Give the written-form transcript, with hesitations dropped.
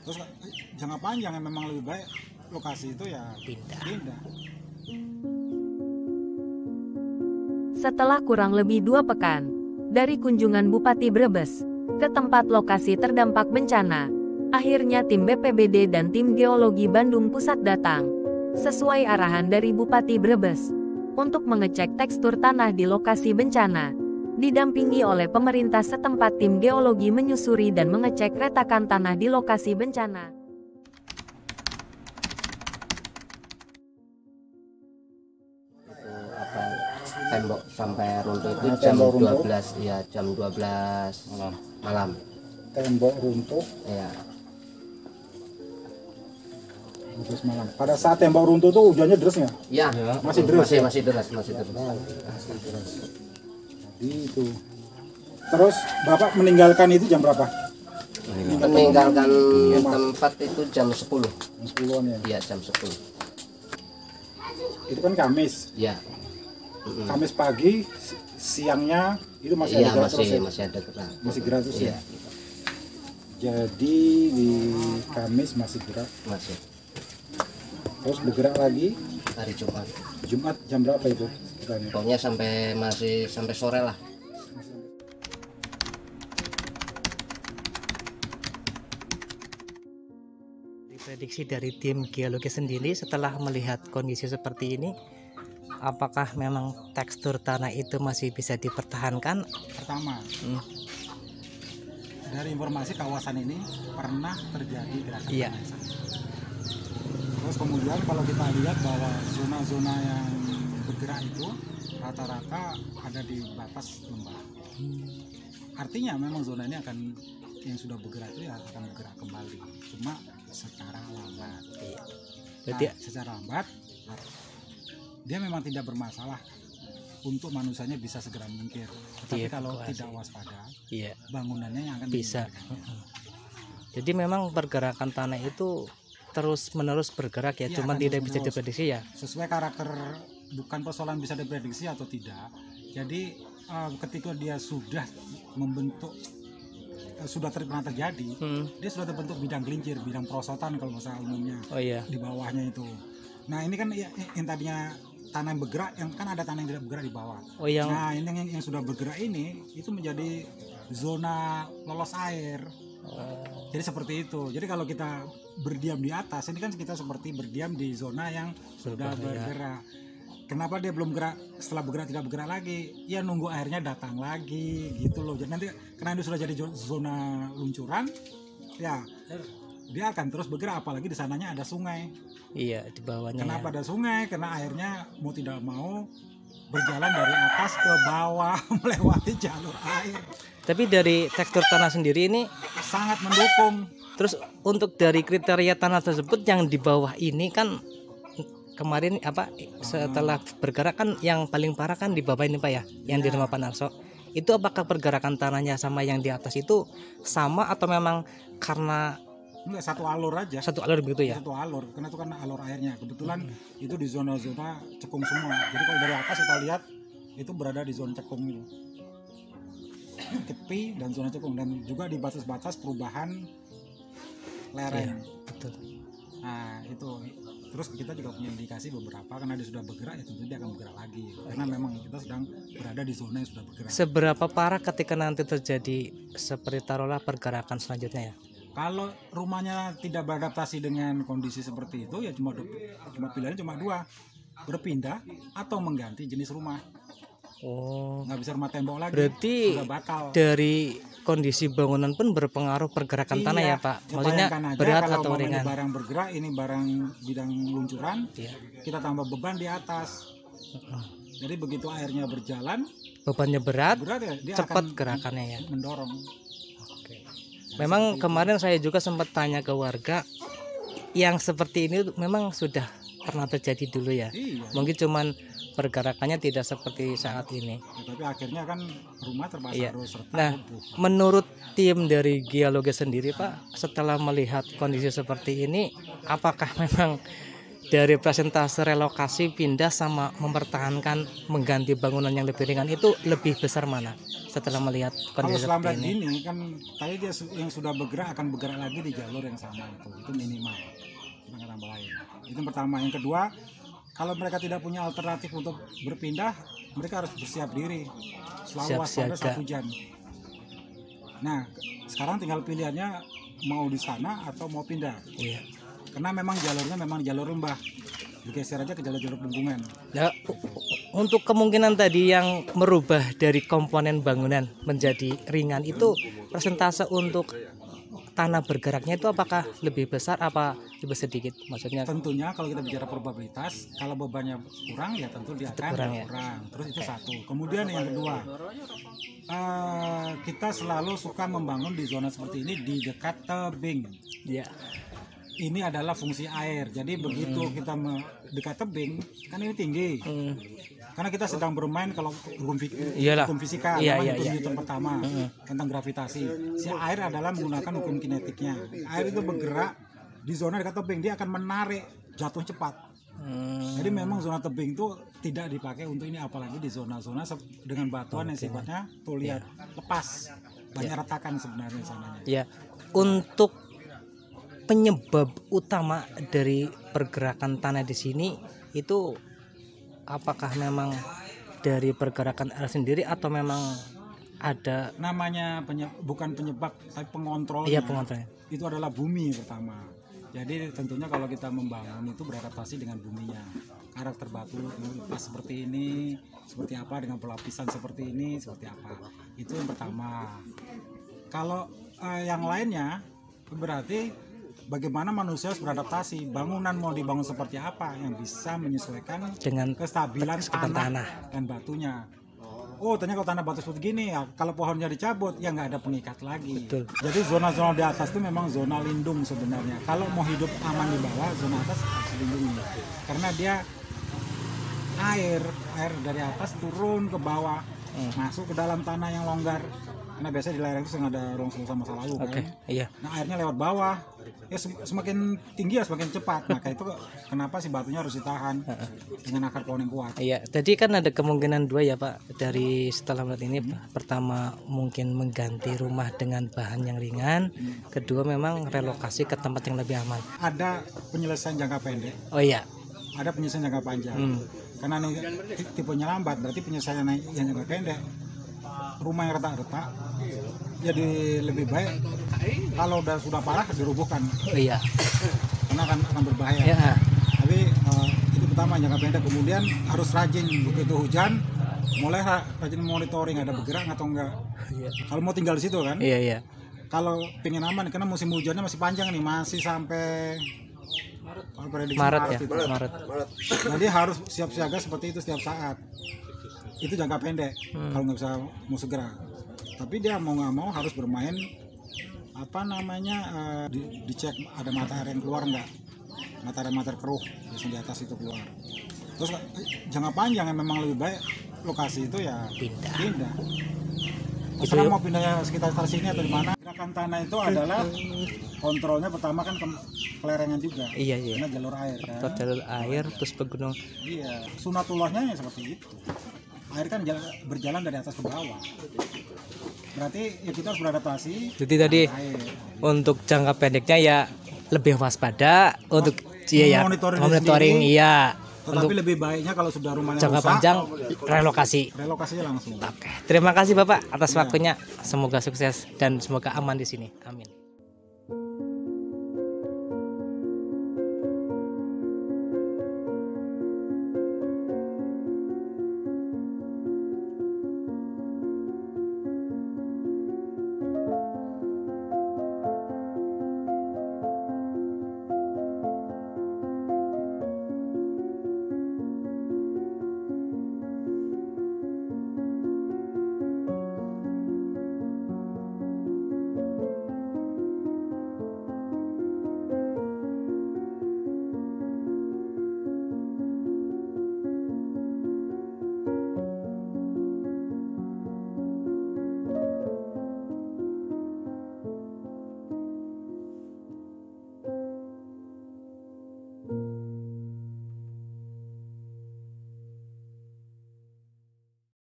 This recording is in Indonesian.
Terus jangka panjang yang memang lebih baik lokasi itu ya pindah. Setelah kurang lebih 2 pekan dari kunjungan Bupati Brebes ke tempat lokasi terdampak bencana, akhirnya tim BPBD dan tim Geologi Bandung Pusat datang, sesuai arahan dari Bupati Brebes, untuk mengecek tekstur tanah di lokasi bencana. Didampingi oleh pemerintah setempat, tim geologi menyusuri dan mengecek retakan tanah di lokasi bencana. Tembok sampai runtuh itu jam 12 ya, jam 12 malam. Tembok runtuh Ya. 12 malam. Pada saat tembok runtuh tuh hujannya deras nggak? Ya, Masih deras ya? masih deras. Jadi itu. Terus Bapak meninggalkan itu jam berapa? Meninggalkan tempat itu jam 10. Jam 10-an ya. Iya, jam 10. Itu kan Kamis. Ya. Kamis pagi, siangnya itu masih Iya, ada gerak terus ya? masih ada gerak. Masih gerak terus Iya, ya? Jadi di Kamis masih gerak. masih. Terus bergerak lagi Hari Jumat. Jumat jam berapa itu? Geraknya? Pokoknya sampai sore lah. Prediksi dari tim geologi sendiri setelah melihat kondisi seperti ini, apakah memang tekstur tanah itu masih bisa dipertahankan? Pertama, dari informasi kawasan ini pernah terjadi gerakan Iya. tanah yang sama. Terus kemudian kalau kita lihat bahwa zona-zona yang bergerak itu rata-rata ada di batas lembah. Artinya memang zona ini akan, yang sudah bergerak itu ya akan bergerak kembali, cuma secara lambat. Berarti Secara lambat dia memang tidak bermasalah untuk manusianya bisa segera menyingkir. Tapi kalau Dievakuasi. tidak waspada, iya, bangunannya yang akan bisa. ditinggalkan. Jadi memang pergerakan tanah itu terus-menerus bergerak ya, Iya, cuman akan tidak bisa terus-menerus. diprediksi ya. Sesuai karakter, bukan persoalan bisa diprediksi atau tidak. Jadi ketika dia sudah membentuk, sudah pernah terjadi, dia sudah terbentuk bidang gelincir, bidang perosotan kalau bahasa umumnya. Oh iya. Di bawahnya itu. Nah ini kan yang tadinya tanah yang bergerak, yang kan ada tanah yang tidak bergerak di bawah. Oh yang Nah ini yang sudah bergerak ini itu menjadi zona lolos air. Jadi seperti itu. Jadi kalau kita berdiam di atas, ini kan kita seperti berdiam di zona yang sudah bergerak. Kenapa dia belum gerak? Setelah bergerak tidak bergerak lagi? Ya nunggu airnya datang lagi gitu loh. Jadi nanti karena ini sudah jadi zona luncuran, ya dia akan terus bergerak. Apalagi di sananya ada sungai. iya di bawahnya. Kenapa Ya. ada sungai? Karena airnya mau tidak mau berjalan dari atas ke bawah melewati jalur air. Tapi dari tekstur tanah sendiri ini, Sangat mendukung. terus untuk dari kriteria tanah tersebut yang di bawah ini kan kemarin setelah bergerak kan yang paling parah kan di bawah ini Pak ya, yang di rumah Pak Narso. Itu apakah pergerakan tanahnya sama yang di atas itu sama atau memang karena Enggak, satu alur aja. satu alur begitu ya? Satu alur, karena itu kan alur airnya. Kebetulan itu di zona-zona cekung semua. Jadi kalau dari atas kita lihat itu berada di zona cekung itu. Tepi dan zona cekung, dan juga di batas-batas perubahan lereng. Betul. Nah itu, terus kita juga punya indikasi beberapa, karena dia sudah bergerak ya tentu dia akan bergerak lagi. Karena memang kita sedang berada di zona yang sudah bergerak. Seberapa parah ketika nanti terjadi seperti taruhlah pergerakan selanjutnya ya? Kalau rumahnya tidak beradaptasi dengan kondisi seperti itu, ya cuma pilihannya cuma dua, berpindah atau mengganti jenis rumah. Oh, Nggak bisa rumah tembok lagi. berarti Udah batal. dari kondisi bangunan pun berpengaruh pergerakan tanah ya Pak? Ya, Maksudnya bayangkan aja berat kalau atau umpamanya ringan? barang bergerak, ini barang bidang luncuran, Iya. kita tambah beban di atas. Jadi begitu airnya berjalan, Bebannya berat, ya dia cepat akan gerakannya ya. mendorong. Memang kemarin saya juga sempat tanya ke warga yang seperti ini memang sudah pernah terjadi dulu ya. Iya. Mungkin cuman pergerakannya tidak seperti saat ini. Ya, tapi akhirnya kan rumah terpaksa Iya. harus retak. Nah, menurut tim dari geologi sendiri Pak, setelah melihat kondisi seperti ini, apakah memang dari presentase relokasi pindah sama mempertahankan mengganti bangunan yang lebih ringan itu lebih besar mana setelah melihat Kalau kondisi selama seperti ini? ini kan tadi dia yang sudah bergerak akan bergerak lagi di jalur yang sama itu minimal. Kita nggak tambah lain. Itu yang pertama. Yang kedua, kalau mereka tidak punya alternatif untuk berpindah, mereka harus bersiap diri, selalu waspada saat hujan. Nah, sekarang tinggal pilihannya mau di sana atau mau pindah. Iya. Karena memang jalurnya memang jalur lembah, digeser aja ke jalur-jalur punggungan. Nah, untuk kemungkinan tadi yang merubah dari komponen bangunan menjadi ringan itu persentase untuk tanah bergeraknya itu apakah lebih besar apa lebih sedikit? Maksudnya Tentunya kalau kita bicara probabilitas, kalau bebannya kurang ya tentu dia akan kurang, ya? kurang. Terus itu satu. Kemudian yang kedua, kita selalu suka membangun di zona seperti ini di dekat tebing. ya. Ini adalah fungsi air. Jadi begitu kita dekat tebing, kan ini tinggi. Karena kita sedang bermain kalau hukum fisika, namanya hukum Newton pertama tentang gravitasi. Si air adalah menggunakan hukum kinetiknya. Air itu bergerak di zona dekat tebing, dia akan menarik jatuh cepat. Jadi memang zona tebing itu tidak dipakai untuk ini, apalagi di zona-zona dengan batuan yang sifatnya tuh lihat lepas, banyak retakan sebenarnya sananya. Ya, untuk penyebab utama dari pergerakan tanah di sini itu apakah memang dari pergerakan air sendiri atau memang ada Namanya bukan penyebab tapi pengontrolnya. Iya, pengontrolnya. Itu adalah bumi pertama. Jadi tentunya kalau kita membangun itu beradaptasi dengan buminya. Karakter batu pas seperti ini, seperti apa dengan pelapisan seperti ini, seperti apa. Itu yang pertama. Kalau yang lainnya berarti bagaimana manusia harus beradaptasi, bangunan mau dibangun seperti apa yang bisa menyesuaikan dengan kestabilan tanah dan batunya. Oh, ternyata kalau tanah batu seperti gini ya, kalau pohonnya dicabut ya nggak ada pengikat lagi. Betul. Jadi zona-zona di atas itu memang zona lindung sebenarnya. Kalau mau hidup aman di bawah, zona atas harus dilindungi. Karena dia air dari atas turun ke bawah, masuk ke dalam tanah yang longgar. Karena biasanya di lereng itu ada ruang selesai masa lalu kan. Iya. Nah, airnya lewat bawah. Ya semakin tinggi ya semakin cepat. Maka itu kenapa si batunya harus ditahan dengan akar pohon yang kuat. Iya, tadi kan ada kemungkinan dua ya Pak dari setelah melihat ini. Pertama mungkin mengganti rumah dengan bahan yang ringan. Kedua memang relokasi ke tempat yang lebih aman. Ada penyelesaian jangka pendek. Oh iya. Ada penyelesaian jangka panjang. Karena ini tipenya lambat, berarti penyelesaian yang jangka pendek. Rumah yang retak-retak jadi lebih baik kalau sudah parah dirubuhkan. Oh iya. Karena akan berbahaya. Ya. Tapi itu pertama jangka pendek. Kemudian harus rajin begitu hujan, mulai rajin monitoring ada bergerak atau enggak. Iya. Kalau mau tinggal di situ kan. Iya. Kalau pengen aman karena musim hujannya masih panjang nih, masih sampai Maret ya. itu. Maret. Jadi harus siap siaga seperti itu setiap saat. Itu jangka pendek kalau nggak bisa mau segera. Tapi dia mau nggak mau harus bermain dicek ada mata air yang keluar nggak, mata air keruh biasanya di atas itu keluar. Terus jangka panjang yang memang lebih baik lokasi itu ya pindah. Terserah mau pindahnya sekitar sini atau di mana. Gerakan tanah itu adalah kontrolnya pertama kan kelerengan juga. Iya. Karena jalur air kan. Jalur air terus pegunungan. Iya, sunatullahnya ya seperti itu. Air kan berjalan dari atas ke bawah. Berarti ya kita harus beradaptasi. Jadi tadi untuk jangka pendeknya ya lebih waspada, untuk monitoring iya. Tetapi untuk lebih baiknya kalau sudah rumahnya jangka rusak, panjang relokasinya langsung. Oke. Terima kasih Bapak atas waktunya. Semoga sukses dan semoga aman di sini. Amin.